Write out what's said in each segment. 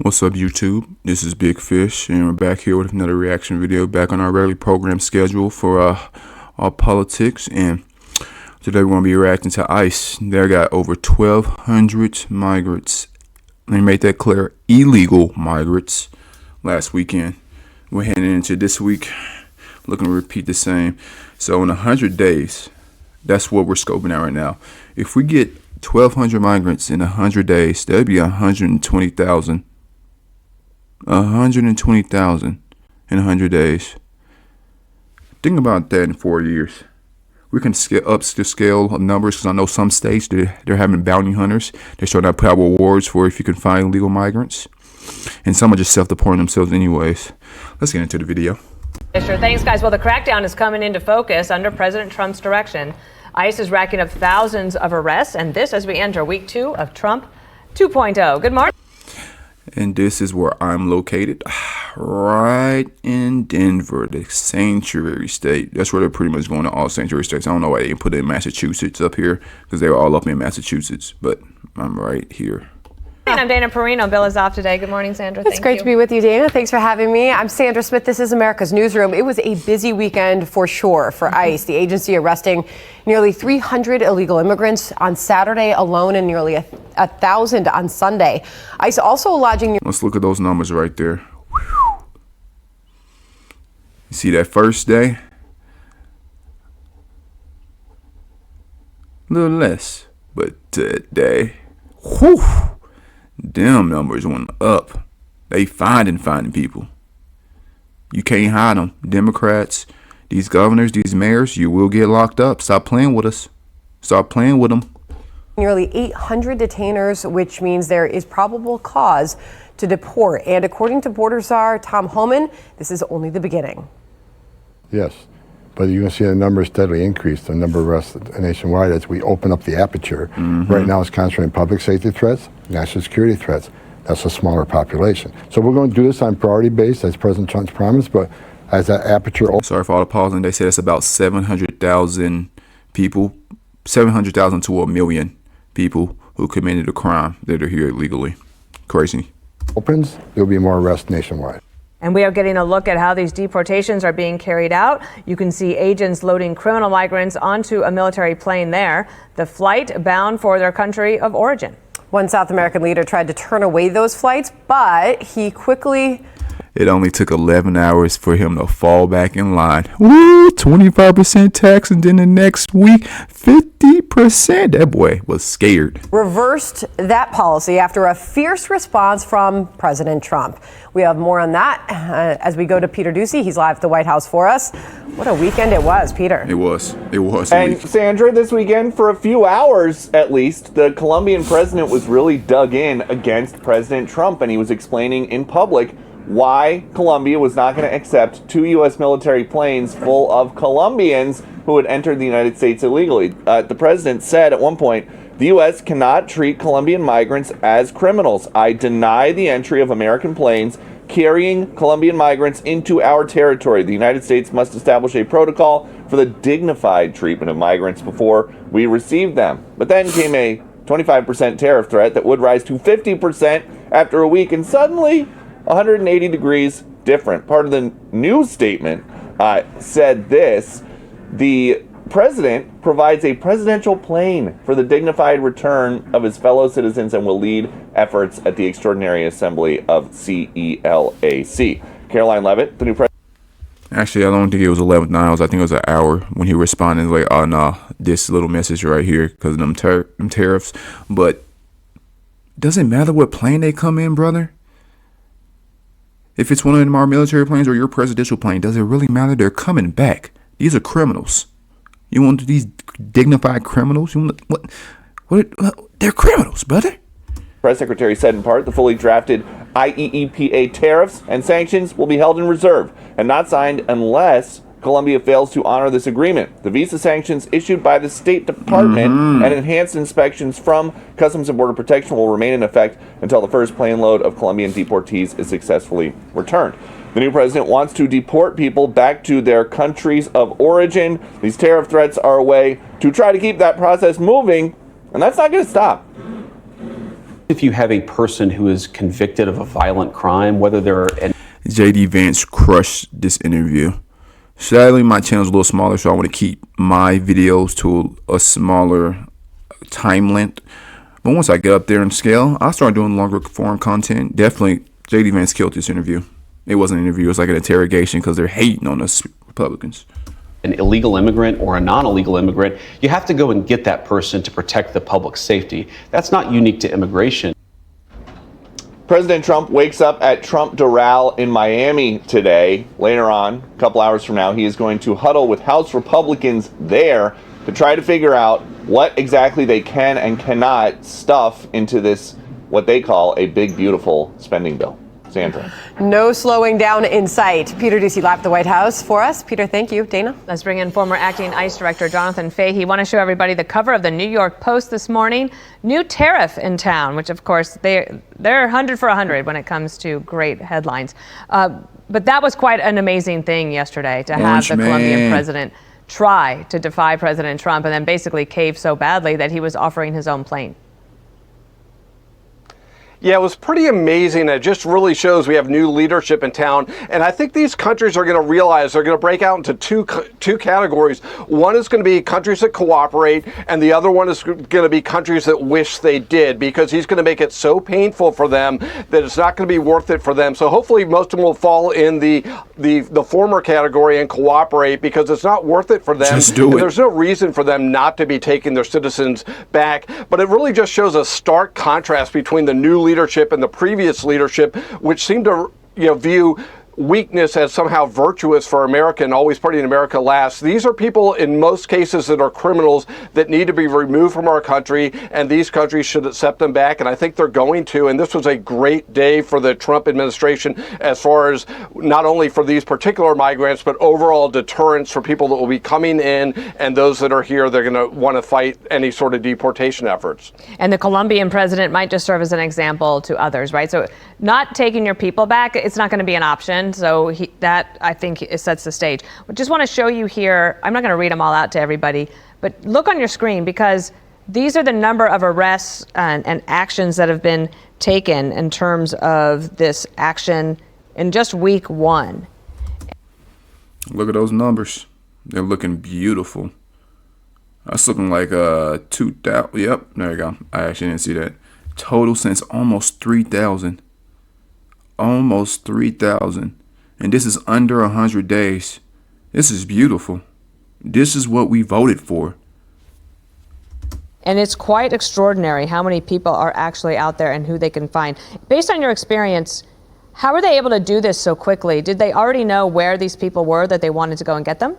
What's up, YouTube? This is Big Fish, and we're back here with another reaction video, back on our regularly programmed schedule for our politics. And today we're going to be reacting to ICE. They got over 1,200 migrants. They made that clear, illegal migrants last weekend. We're heading into this week, looking to repeat the same. So in 100 days, that's what we're scoping out right now. If we get 1,200 migrants in 100 days, that'd be 120,000. 120,000 in 100 days. Think about that in 4 years. We can up the scale of numbers, because I know some states they're having bounty hunters. They're starting to put out rewards for if you can find illegal migrants, and some are just self-deporting themselves anyways. Let's get into the video. Sure. Thanks, guys. Well, the crackdown is coming into focus under President Trump's direction. ICE is racking up thousands of arrests, and this as we enter week 2 of Trump 2.0. Good morning. And this is where I'm located, right in Denver, the sanctuary state. That's where they're pretty much going to all sanctuary states. I don't know why they didn't put it in Massachusetts up here, because they were all up in Massachusetts, but I'm right here. I'm Dana Perino. Bill is off today. Good morning, Sandra. It's great to be with you, Dana. Thanks for having me. I'm Sandra Smith. This is America's Newsroom. It was a busy weekend for sure for ICE, the agency arresting nearly 300 illegal immigrants on Saturday alone and nearly 1,000 on Sunday. ICE also lodging. Let's look at those numbers right there. Whew. You see that first day? A little less, but today, whew. Them numbers went up. They finding people. You can't hide them. Democrats, these governors, these mayors, you will get locked up. Stop playing with us. Stop playing with them. Nearly 800 detainers, which means there is probable cause to deport. And according to Border Czar Tom Homan, this is only the beginning. Yes, but you're going to see the numbers steadily increase, the number of arrests nationwide as we open up the aperture. Right now it's concentrating public safety threats, national security threats. That's a smaller population. So we're going to do this on priority base, as President Trump's promised, but as that aperture... Sorry for all the pausing. They said it's about 700,000 people, 700,000 to 1 million people who committed a crime that are here illegally. Crazy. Opens, there'll be more arrests nationwide. And we are getting a look at how these deportations are being carried out. You can see agents loading criminal migrants onto a military plane there, the flight bound for their country of origin. One South American leader tried to turn away those flights, but he quickly... It only took 11 hours for him to fall back in line. Woo, 25% tax, and then the next week, 50%. That boy was scared. Reversed that policy after a fierce response from President Trump. We have more on that as we go to Peter Ducey. He's live at the White House for us. What a weekend it was, Peter. It was. And Sandra, this weekend, for a few hours at least, the Colombian president was really dug in against President Trump, and he was explaining in public why Colombia was not going to accept 2 U.S. military planes full of Colombians who had entered the United States illegally. The president said at one point, the U.S. cannot treat Colombian migrants as criminals. I deny the entry of American planes carrying Colombian migrants into our territory. The United States must establish a protocol for the dignified treatment of migrants before we receive them. But then came a 25% tariff threat that would rise to 50% after a week, and suddenly 180 degrees different. Part of the news statement said this: the president provides a presidential plane for the dignified return of his fellow citizens and will lead efforts at the Extraordinary Assembly of CELAC. Caroline Levitt, the new president. Actually, I don't think it was 11 hours. I think it was an hour when he responded like, oh, no, this little message right here because of them tariffs. But doesn't matter what plane they come in, brother. If it's one of our military planes or your presidential plane, does it really matter? They're coming back. These are criminals. You want these dignified criminals? You want what? They're criminals, brother. Press secretary said in part, the fully drafted IEEPA tariffs and sanctions will be held in reserve and not signed unless Colombia fails to honor this agreement. The visa sanctions issued by the State Department and enhanced inspections from Customs and Border Protection will remain in effect until the first plane load of Colombian deportees is successfully returned. The new president wants to deport people back to their countries of origin. These tariff threats are a way to try to keep that process moving, and that's not going to stop. If you have a person who is convicted of a violent crime, whether they're an JD Vance crushed this interview. Sadly, my channel is a little smaller, so I want to keep my videos to a smaller time length. But once I get up there in scale, I'll start doing longer form content. Definitely, JD Vance killed this interview. It wasn't an interview, it was like an interrogation because they're hating on us Republicans. An illegal immigrant or a non-illegal immigrant, you have to go and get that person to protect the public safety. That's not unique to immigration. President Trump wakes up at Trump Doral in Miami today. Later on, a couple hours from now, he is going to huddle with House Republicans there to try to figure out what exactly they can and cannot stuff into this, what they call a big, beautiful spending bill. Sandra. No slowing down in sight. Peter Ducey live at the White House for us. Peter, thank you. Dana? Let's bring in former acting ICE Director Jonathan Fahey. Want to show everybody the cover of the New York Post this morning. New tariff in town, which of course they're 100 for 100 when it comes to great headlines. But that was quite an amazing thing yesterday to have the Colombian president try to defy President Trump and then basically cave so badly that he was offering his own plane. Yeah, it was pretty amazing. It just really shows we have new leadership in town. And I think these countries are going to realize they're going to break out into two categories. One is going to be countries that cooperate, and the other one is going to be countries that wish they did, because he's going to make it so painful for them that it's not going to be worth it for them. So hopefully most of them will fall in the former category and cooperate, because it's not worth it for them. Just do it. There's no reason for them not to be taking their citizens back. But it really just shows a stark contrast between the new leadership and the previous leadership, which seemed to view weakness as somehow virtuous for America and always putting America last. These are people in most cases that are criminals that need to be removed from our country, and these countries should accept them back, and I think they're going to. And this was a great day for the Trump administration as far as not only for these particular migrants, but overall deterrence for people that will be coming in, and those that are here, they're going to want to fight any sort of deportation efforts. And the Colombian president might just serve as an example to others, right? So not taking your people back, it's not going to be an option. So that, I think, it sets the stage. I just want to show you here, I'm not going to read them all out to everybody, but look on your screen, because these are the number of arrests and actions that have been taken in terms of this action in just week one. Look at those numbers. They're looking beautiful. That's looking like 2,000. Yep, there you go. I actually didn't see that. Total since almost 3,000. Almost 3,000. And this is under 100 days. This is beautiful. This is what we voted for. And it's quite extraordinary how many people are actually out there and who they can find. Based on your experience, how were they able to do this so quickly? Did they already know where these people were that they wanted to go and get them?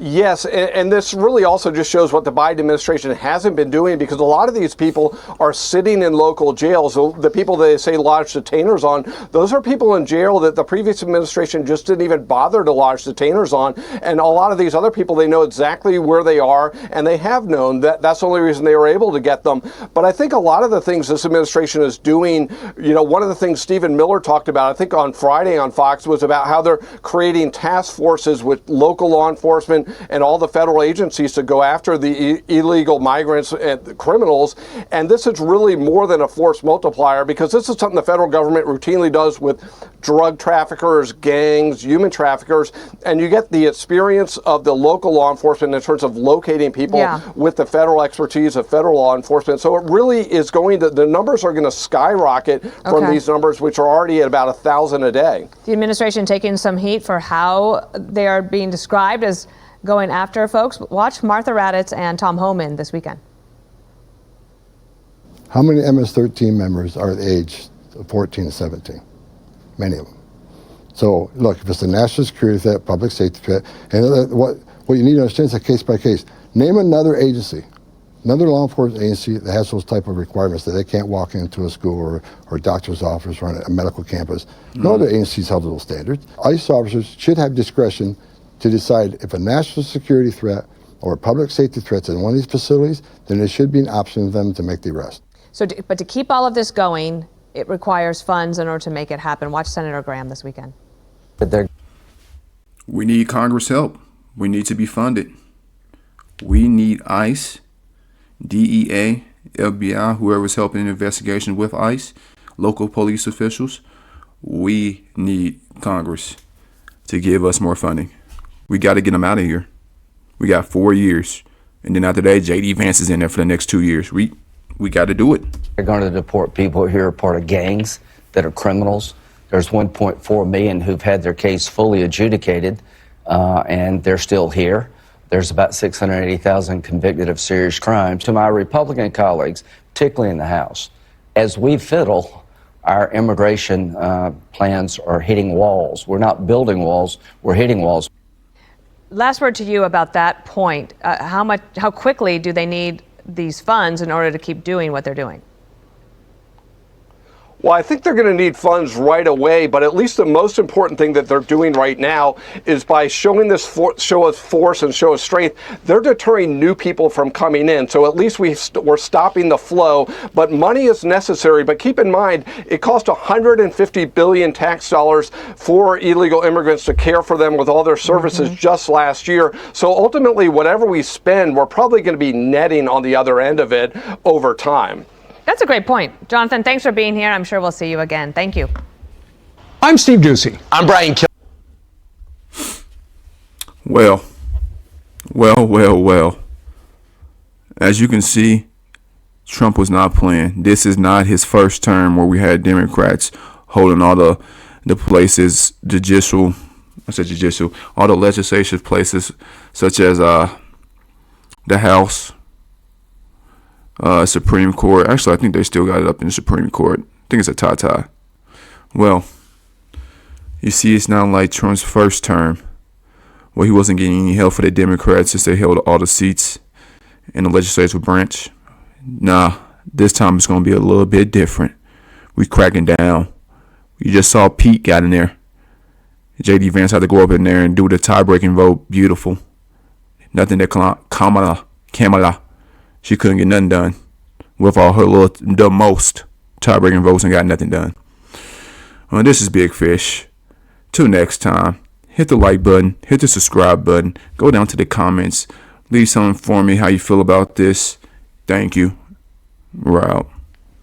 Yes, and this really also just shows what the Biden administration hasn't been doing, because a lot of these people are sitting in local jails. So the people they say lodge detainers on, those are people in jail that the previous administration just didn't even bother to lodge detainers on. And a lot of these other people, they know exactly where they are, and they have known that that's the only reason they were able to get them. But I think a lot of the things this administration is doing, one of the things Stephen Miller talked about, I think on Friday on Fox, was about how they're creating task forces with local law enforcement and all the federal agencies to go after the illegal migrants and the criminals. And this is really more than a force multiplier, because this is something the federal government routinely does with drug traffickers, gangs, human traffickers, and you get the experience of the local law enforcement in terms of locating people with the federal expertise of federal law enforcement. So it really is the numbers are going to skyrocket from these numbers, which are already at about 1,000 a day. The administration taking some heat for how they are being described as going after folks. Watch Martha Raddatz and Tom Homan this weekend. How many MS-13 members are the age of 14 to 17? Many of them. So look, if it's a national security threat, public safety threat, and what you need to understand is a case by case. Name another agency, another law enforcement agency that has those type of requirements, that they can't walk into a school or a doctor's office or on a medical campus. No other agencies have those standards. ICE officers should have discretion to decide if a national security threat or a public safety threat is in one of these facilities, then there should be an option for them to make the arrest. So, but to keep all of this going, it requires funds in order to make it happen. Watch Senator Graham this weekend. We need Congress help. We need to be funded. We need ICE, DEA, FBI, whoever's helping the investigation with ICE, local police officials. We need Congress to give us more funding. We got to get them out of here. We got 4 years. And then after that, J.D. Vance is in there for the next 2 years. We got to do it. They're going to deport people who are part of gangs that are criminals. There's 1.4 million who've had their case fully adjudicated, and they're still here. There's about 680,000 convicted of serious crimes. To my Republican colleagues, particularly in the House, as we fiddle, our immigration plans are hitting walls. We're not building walls, we're hitting walls. Last word to you about that point. How quickly do they need these funds in order to keep doing what they're doing? Well, I think they're going to need funds right away, but at least the most important thing that they're doing right now is by showing this show of force and show of strength, they're deterring new people from coming in. So at least we're stopping the flow, but money is necessary. But keep in mind, it cost $150 billion tax dollars for illegal immigrants to care for them with all their services just last year. So ultimately, whatever we spend, we're probably going to be netting on the other end of it over time. That's a great point. Jonathan, thanks for being here. I'm sure we'll see you again. Thank you. I'm Steve Ducey. I'm Brian Kill. Well. As you can see, Trump was not playing. This is not his first term where we had Democrats holding all the places, all the legislative places, such as the House, Supreme Court. Actually, I think they still got it up in the Supreme Court. I think it's a tie. Well, you see, it's not like Trump's first term where he wasn't getting any help for the Democrats since they held all the seats in the legislative branch. Nah, this time it's going to be a little bit different. We cracking down. You just saw Pete got in there. J.D. Vance had to go up in there and do the tie-breaking vote. Beautiful. Nothing that Kamala. She couldn't get nothing done with all her the most tie-breaking votes and got nothing done. Well, this is Big Fish. Till next time, hit the like button, hit the subscribe button, go down to the comments, leave something for me how you feel about this. Thank you. We're out.